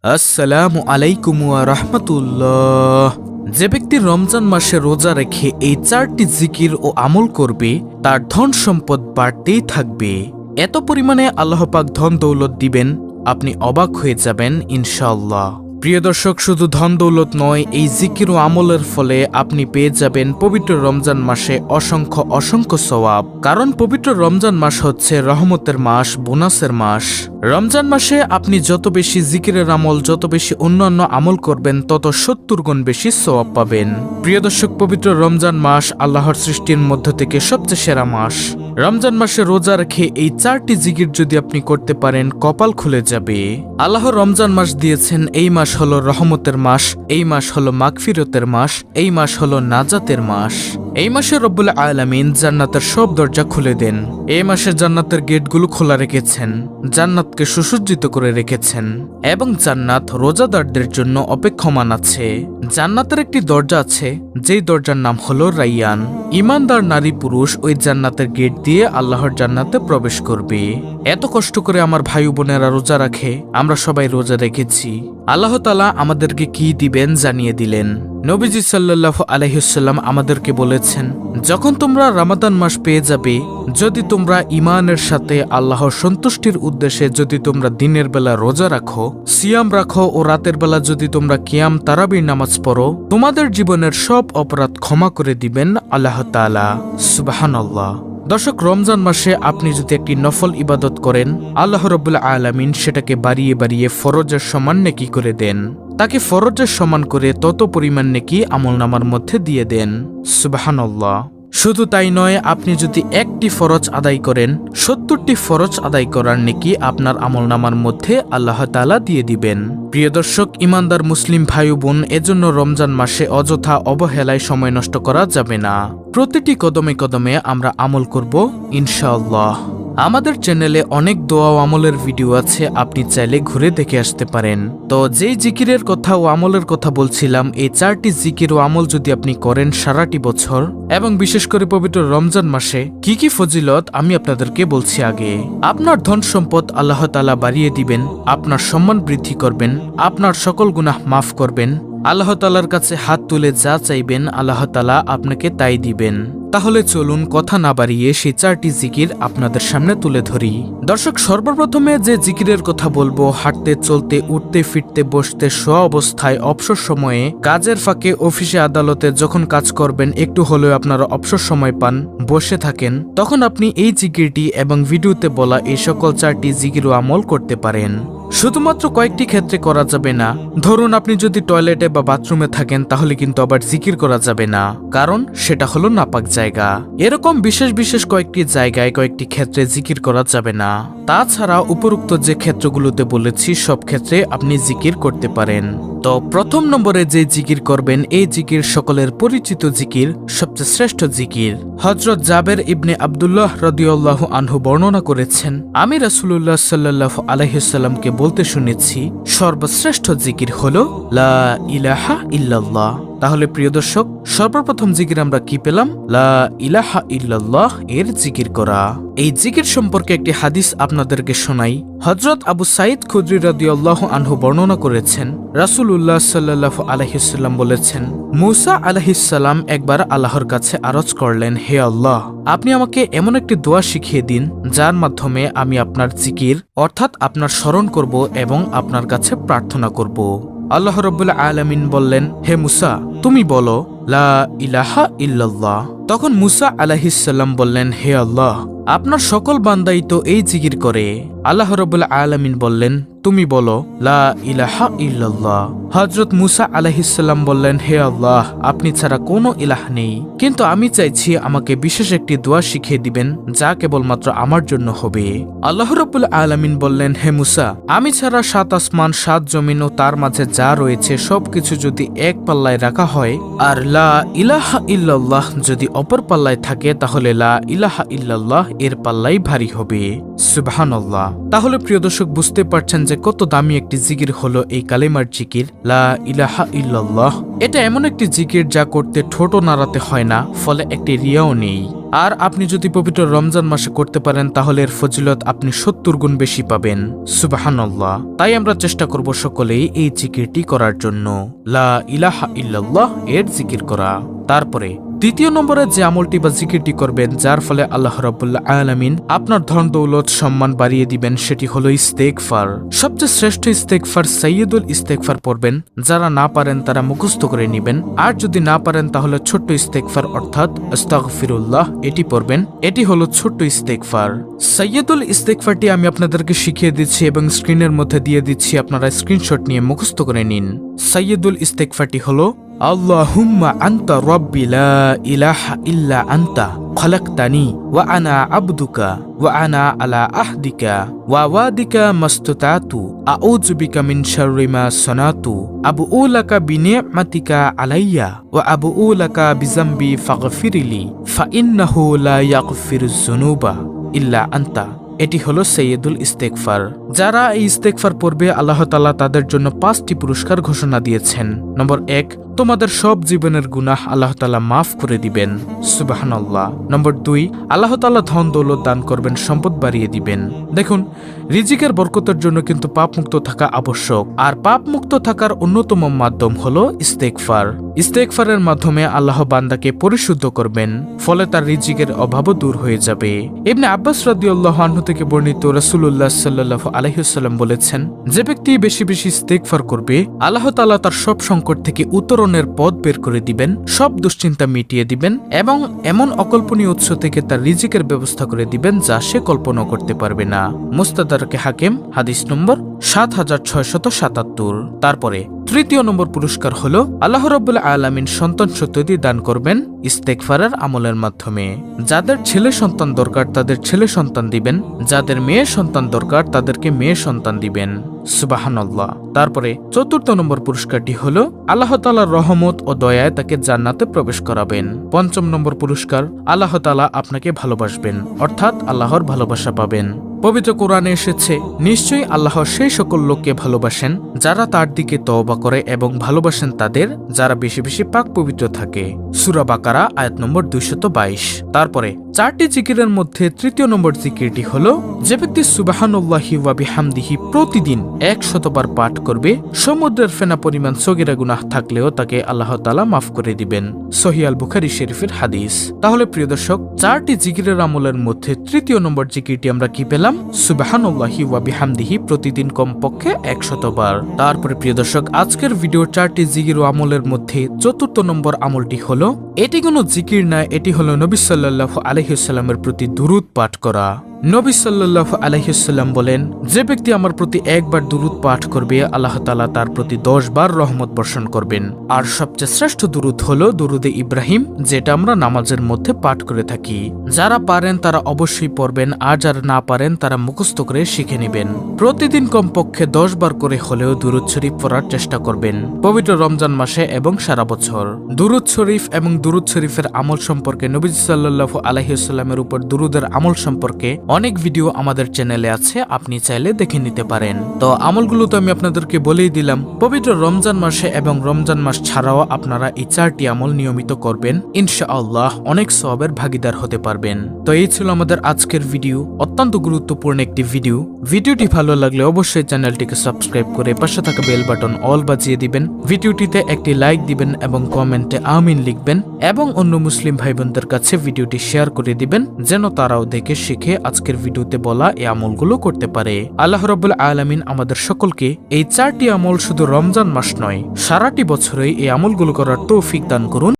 আসসালামু আলাইকুম ওয়া রাহমাতুল্লাহ। যে ব্যক্তি রমজান মাসে রোজা রেখে এই 4টি জিকির ও আমল করবে তার ধন সম্পদ বাড়তেই থাকবে। এত পরিমাণে আল্লাহ পাক ধন দৌলত দিবেন আপনি অবাক হয়ে যাবেন ইনশাআল্লাহ। প্রিয় দর্শক, শুধু ধন দৌলত নয়, এই জিকির ও আমলের ফলে আপনি পেয়ে যাবেন পবিত্র রমজান মাসে অসংখ্য অসংখ্য সওয়াব। কারণ পবিত্র রমজান মাস হচ্ছে রহমতের মাস, বোনাসের মাস। রমজান মাসে আপনি যত বেশি জিকিরের আমল, যত বেশি অন্যান্য আমল করবেন তত 70 গুণ বেশি সওয়াব পাবেন। প্রিয় দর্শক, পবিত্র রমজান মাস আল্লাহর সৃষ্টির মধ্য থেকে সবচেয়ে সেরা মাস। রমজান মাসে রোজা রেখে এই 4টি জিকির যদি আপনি করতে পারেন কপাল খুলে যাবে। আল্লাহ রমজান মাস দিয়েছেন, এই মাস হলো রহমতের মাস, এই মাস হলো মাগফিরতের মাস, এই মাস হলো নাজাতের মাস। এই মাসে রব্বুল আলামিন জান্নাতের সব দরজা খুলে দেন। এই মাসে জান্নাতের গেটগুলো খোলা রেখেছেন, জান্নাতকে সুসজ্জিত করে রেখেছেন এবং জান্নাত রোজাদারদের জন্য অপেক্ষমান আছে। জান্নাতের একটি দরজা আছে, যেই দরজার নাম হলো রাইয়ান। ইমানদার নারী পুরুষ ওই জান্নাতের গেট দিয়ে আল্লাহর জান্নাতে প্রবেশ করবে। এত কষ্ট করে আমার ভাই বোনেরা রোজা রাখে, আমরা সবাই রোজা রেখেছি। আল্লাহ তাআলা আমাদেরকে কি দিবেন জানিয়ে দিলেন। নবীজি সাল্লাল্লাহু আলাইহি ওয়াসাল্লাম আমাদেরকে বলেছেন, যখন তোমরা রমাদান মাস পেয়ে যাবে, যদি তোমরা ঈমানের সাথে আল্লাহর সন্তুষ্টির উদ্দেশ্যে যদি তোমরা দিনের বেলা রোজা রাখো, সিয়াম রাখো ও রাতের বেলা যদি তোমরা কিয়াম তারাবির নামাজ পড়ো, তোমাদের জীবনের সব অপরাধ ক্ষমা করে দিবেন আল্লাহ তাআলা। সুবহানাল্লাহ। দর্শক, রমজান মাসে আপনি যদি একটি নফল ইবাদত করেন, আল্লাহ রাব্বুল আলামিন সেটাকে বাড়িয়ে বাড়িয়ে ফরজের সমান নেকি করে দেন। তাকে ফরজের সমান করে তত পরিমাণ নেকি আমলনামার মধ্যে দিয়ে দেন। সুবহানাল্লাহ। শুধু তাই নয়, আপনি যদি একটি ফরজ আদায় করেন, 70টি ফরজ আদায় করার নেকি আপনার আমলনামার মধ্যে আল্লাহ তাআলা দিয়ে দিবেন। প্রিয় দর্শক, ইমানদার মুসলিম ভাই বোন, এজন্য রমজান মাসে অযথা অবহেলায় সময় নষ্ট করা যাবে না। প্রতিটি কদমে কদমে আমরা আমল করব ইনশাআল্লাহ। আমাদের চ্যানেলে অনেক দোয়া ও আমলের ভিডিও আছে, আপনি চাইলে ঘুরে দেখে আসতে পারেন। তো যেই জিকিরের কথা ও আমলের কথা বলছিলাম, এই 4টি জিকির ও আমল যদি আপনি করেন সারাটি বছর এবং বিশেষ করে পবিত্র রমজান মাসে, কি কি ফজিলত আমি আপনাদেরকে বলছি আগে। আপনার ধন সম্পদ আল্লাহ তাআলা বাড়িয়ে দিবেন, আপনার সম্মান বৃদ্ধি করবেন, আপনার সকল গুনাহ মাফ করবেন। আল্লাহ তাআলার কাছে হাত তুলে যা চাইবেন আল্লাহ তাআলা আপনাকে তাই দিবেন। তাহলে চলুন কথা না বাড়িয়ে সেই 4টি জিকির আপনাদের সামনে তুলে ধরি। দর্শক, সর্বপ্রথমে যে জিকিরের কথা বলবো, হাঁটতে চলতে উঠতে ফিরতে বসতে শোয়া অবস্থায় অবসর সময়ে কাজের ফাঁকে অফিসে আদালতে যখন কাজ করবেন, একটু হলেও আপনারা অবসর সময় পান, বসে থাকেন, তখন আপনি এই জিকিরটি এবং ভিডিওতে বলা এই সকল 4টি জিকির ও আমল করতে পারেন। শুধুমাত্র কয়েকটি ক্ষেত্রে করা যাবে না। ধরুন আপনি যদি টয়লেটে বা বাথরুমে থাকেন, তাহলে কিন্তু আবার জিকির করা যাবে না, কারণ সেটা হলো নাপাক জায়গা। এরকম বিশেষ বিশেষ কয়েকটি জায়গায় কয়েকটি ক্ষেত্রে জিকির করা যাবে না। তাছাড়া উপরোক্ত যে ক্ষেত্রগুলোতে বলেছি সব ক্ষেত্রে আপনি জিকির করতে পারেন। তো প্রথম নম্বরে যে জিকির করবেন, এই জিকির সকলের পরিচিত জিকির, সবচেয়ে শ্রেষ্ঠ জিকির। হযরত জাবের ইবনে আব্দুল্লাহ রাদিয়াল্লাহু আনহু বর্ণনা করেছেন, আমি রাসূলুল্লাহ সাল্লাল্লাহু আলাইহি ওয়াসাল্লামকে বলতে শুনেছি, সর্বশ্রেষ্ঠ জিকির হলো লা ইলাহা ইল্লাল্লাহ। তাহলে প্রিয় দর্শক, সর্বপ্রথম জিকির আমরা কি পেলাম? লা ইলাহা ইল্লাল্লাহ এর জিকির করা। এই জিকির সম্পর্কে একটি হাদিস আপনাদেরকে শোনাই। হযরত আবু সাঈদ খুদরি রাদিয়াল্লাহু আনহু বর্ণনা করেছেন, রাসূলুল্লাহ সাল্লাল্লাহু আলাইহি ওয়াসাল্লাম বলেছেন, মূসা আলাইহিস সালাম একবার আল্লাহর কাছে আরজ করলেন, হে আল্লাহ, আপনি আমাকে এমন একটি দোয়া শিখিয়ে দিন যার মাধ্যমে আমি আপনার জিকির অর্থাৎ আপনার স্মরণ করব এবং আপনার কাছে প্রার্থনা করব। আল্লাহ রাব্বুল আলামিন বললেন, হে মূসা, তুমি বলো লা ইলাহা ইল্লাল্লাহ। তখন মূসা আলাইহিস সালাম বললেন, হে আল্লাহ, আপনার সকল বান্দাই তো এই জিকির করে। আল্লাহ রাব্বুল আলামিন বললেন, তুমি বলো লা ইলাহা ইল্লাল্লাহ। হযরত মূসা আলাইহিস সালাম বললেন, হে আল্লাহ, আপনি ছাড়া কোনো ইলাহ নেই, কিন্তু আমি চাইছি আমাকে বিশেষ একটি দোয়া শিখিয়ে দিবেন যা কেবলমাত্র আমার জন্য হবে। আল্লাহ রাব্বুল আলামিন বললেন, হে মূসা, আমি ছাড়া 7 আসমান 7 জমিন ও তার মাঝে যা রয়েছে সবকিছু যদি এক পাল্লায় রাখা হয় আর লা ইলাহা ইল্লাল্লাহ যদি অপর পাল্লায় থাকে, তাহলে লা ইলাহা ইল্লাল্লাহ এর পাল্লাই ভারী হবে। সুবহানাল্লাহ। তাহলে প্রিয় দর্শক, বুঝতে পারছেন যে কত দামি একটি জিকির হলো এই কালেমার জিকির লা ইলাহা ইল্লাল্লাহ। এটা এমন একটি জিকির যা করতে ঠোঁটও নাড়াতে হয় না, ফলে একটি রিয়াও নেই। আর আপনি যদি পবিত্র রমজান মাসে করতে পারেন তাহলে এর ফজিলত আপনি 70 গুণ বেশি পাবেন। সুবহানাল্লাহ। তাই আমরা চেষ্টা করব সকলেই এই জিকিরটি করার জন্য, লা ইলাহা ইল্লাল্লাহ এর জিকির করা। তারপরে দ্বিতীয় নম্বরে যে আমলটি বা জিকিরটি করবেন যার ফলে আল্লাহ রাব্বুল আলামিন আপনার ধন দৌলত সম্মান বাড়িয়ে দিবেন, সেটি হলো ইস্তেগফার। সবচেয়ে শ্রেষ্ঠ ইস্তেগফার সাইয়্যিদুল ইস্তেগফার পড়বেন। যারা না পারেন তারা মুখস্থ করে নেবেন, আর যদি না পারেন তাহলে ছোট্ট ইস্তেগফার অর্থাৎ আস্তাগফিরুল্লাহ এটি পড়বেন। এটি হলো ছোট্ট ইস্তেগফার। সাইয়্যিদুল ইস্তেগফারটি আমি আপনাদেরকে শিখিয়ে দিচ্ছি এবং স্ক্রিনের মধ্যে দিয়ে দিচ্ছি, আপনারা স্ক্রিনশট নিয়ে মুখস্থ করে নিন। সাইয়্যিদুল ইস্তেগফারটি হলো আল্লাহুম্মা আনতা রাব্বি লা ইলাহা ইল্লা আনতা খলাকতানি ওয়া আনা আবদুকা ওয়া আনা আলা আহদিকা ওয়া ওয়াদিকা মাস্তাতাতু আউযু বিকা মিন শাররি মা সানাতু আবুউ লাকা বিনি'মাতিকা আলাইয়া ওয়া আবুউ লাকা বিযামবি ফাগফিরলি ফা ইন্নাহু লা ইয়াগফিরুয যুনুবা ইল্লা আনতা। এটি হলো সাইয়্যিদুল ইস্তেগফার। যারা এই ইস্তেগফার পড়বে আল্লাহ তাআলা তাদের জন্য 5টি পুরস্কার ঘোষণা দিয়েছেন। নম্বর 1, তোমাদের সব জীবনের গুনাহ আল্লাহ তাআলা মাফ করে দিবেন। সুবহানাল্লাহ। নম্বর 2, আল্লাহ তাআলা ধন দৌলত দান করবেন, সম্পদ বাড়িয়ে দিবেন। দেখুন, রিজিকের বরকতের জন্য কিন্তু পাপ মুক্ত থাকা আবশ্যক, আর পাপ মুক্ত থাকার অন্যতম মাধ্যম হলো ইস্তেগফার। ইস্তেগফারের মাধ্যমে আল্লাহ বান্দাকে পরিশুদ্ধ করবেন, ফলে তার রিজিকের অভাবও দূর হয়ে যাবে। ইবনে আব্বাস রাদিয়াল্লাহু আনহু থেকে বর্ণিত, রাসূলুল্লাহ সাল্লাল্লাহু আলাইহি ওয়াসাল্লাম বলেছেন, যে ব্যক্তি বেশি বেশি ইস্তেগফার করবে আল্লাহ তাআলা তার সব সংকট থেকে উত্তরণের পথ বের করে দিবেন, সব দুশ্চিন্তা মিটিয়ে দিবেন এবং এমন অকল্পনীয় উৎস থেকে তার রিজিকের ব্যবস্থা করে দিবেন যা সে কল্পনা করতে পারবে না। মুস্তাদরাকে হাকিম, হাদিস নম্বর 7677। তারপরে তৃতীয় নম্বর পুরস্কার হলো আল্লাহ রাব্বুল আলামিন সন্তান সন্ততি দান করবেন ইস্তেগফারের আমলের মাধ্যমে। যাদের ছেলে সন্তান দরকার তাদের ছেলে সন্তান দিবেন, যাদের মেয়ে সন্তান দরকার তাদেরকে মেয়ে সন্তান দিবেন। সুবহানাল্লাহ। তারপরে চতুর্থ নম্বর পুরস্কারটি হলো আল্লাহ তাআলার রহমত ও দয়ায় তাকে জান্নাতে প্রবেশ করাবেন। পঞ্চম নম্বর পুরস্কার, আল্লাহ তাআলা আপনাকে ভালোবাসবেন, অর্থাৎ আল্লাহর ভালোবাসা পাবেন। পবিত্র কোরআনে এসেছে, নিশ্চয়ই আল্লাহ সেই সকল লোককে ভালোবাসেন যারা তার দিকে তওবা করে এবং ভালোবাসেন তাদের যারা বেশি বেশি পাক পবিত্র থাকে। সূরা বাকারা আয়াত নম্বর 222। তারপরে 4টি জিকিরের মধ্যে তৃতীয় নম্বর জিকিরটি হলো, যে ব্যক্তি সুবহানাল্লাহি ওয়া বিহামদিহি প্রতিদিন 100 বার পাঠ করবে, সমুদ্রের ফেনা পরিমাণ সগীরা গুনাহ থাকলেও তাকে আল্লাহ তাআলা মাফ করে দিবেন। সহিহ আল বুখারী শরীফের হাদিস। তাহলে প্রিয় দর্শক, 4টি জিকিরের আমলের মধ্যে তৃতীয় নম্বর জিকিরটি আমরা কি পেলাম? সুবহানাল্লাহি ওয়া বিহামদিহি প্রতিদিন কমপক্ষে 100 বার। তারপরে প্রিয় দর্শক, আজকের ভিডিও 4টি জিকির ও আমলের মধ্যে চতুর্থ নম্বর আমলটি হলো, এটি কোনো জিকির না, এটি হলো নবী সাল্লাল্লাহু আলাইহি ওয়াসাল্লামের প্রতি দুরূদ পাঠ করা। নবী সাল্লাল্লাহু আলাইহি ওয়াসাল্লাম বলেন, যে ব্যক্তি আমার প্রতি একবার দুরূদ পাঠ করবে আল্লাহ তাআলা তার প্রতি 10 বার রহমত বর্ষণ করবেন। আর সবচেয়ে শ্রেষ্ঠ দুরূদ হলো দুরূদে ইব্রাহিম, যেটা আমরা নামাজের মধ্যে পাঠ করে থাকি। যারা পারেন তারা অবশ্যই পড়বেন, আর যারা না পারেন তারা মুখস্থ করে শিখে নেবেন। প্রতিদিন কমপক্ষে 10 বার করে হলেও দুরূদ শরীফ পড়ার চেষ্টা করবেন পবিত্র রমজান মাসে এবং সারা বছর। দুরূদ শরীফ এবং দুরূদ শরীফের আমল সম্পর্কে, নবী সাল্লাল্লাহু আলাইহি ওয়াসাল্লামের উপর দুরূদের আমল সম্পর্কে অনেক ভিডিও আমাদের চ্যানেলে আছে, আপনি চাইলে দেখে নিতে পারেন। তো আমলগুলো তো আমি আপনাদেরকে বলেই দিলাম। পবিত্র রমজান মাসে এবং রমজান মাস ছাড়াও আপনারা এই 4টি আমল নিয়মিত করবেন, ইনশাআল্লাহ অনেক সওয়াবের ভাগীদার হতে পারবেন। তো এই ছিল আমাদের আজকের ভিডিও, অত্যন্ত গুরুত্বপূর্ণ একটি ভিডিও। ভিডিওটি ভালো লাগলে অবশ্যই চ্যানেলটিকে সাবস্ক্রাইব করে পাশে থাকা বেল বাটন অল বাজিয়ে দিবেন। ভিডিওটিতে একটি লাইক দিবেন এবং কমেন্টে আমিন লিখবেন এবং অন্য মুসলিম ভাই বোনদের কাছে ভিডিওটি শেয়ার করে দিবেন, যেন তারাও দেখে শিখে আজকের ভিডিওতে বলা এই আমলগুলো করতে পারে। আল্লাহ রাব্বুল আলামিন আমাদের সকলকে এই 4টি আমল শুধু রমজান মাস নয়, সারাটি বছরই এই আমলগুলো করার তৌফিক দান করুন।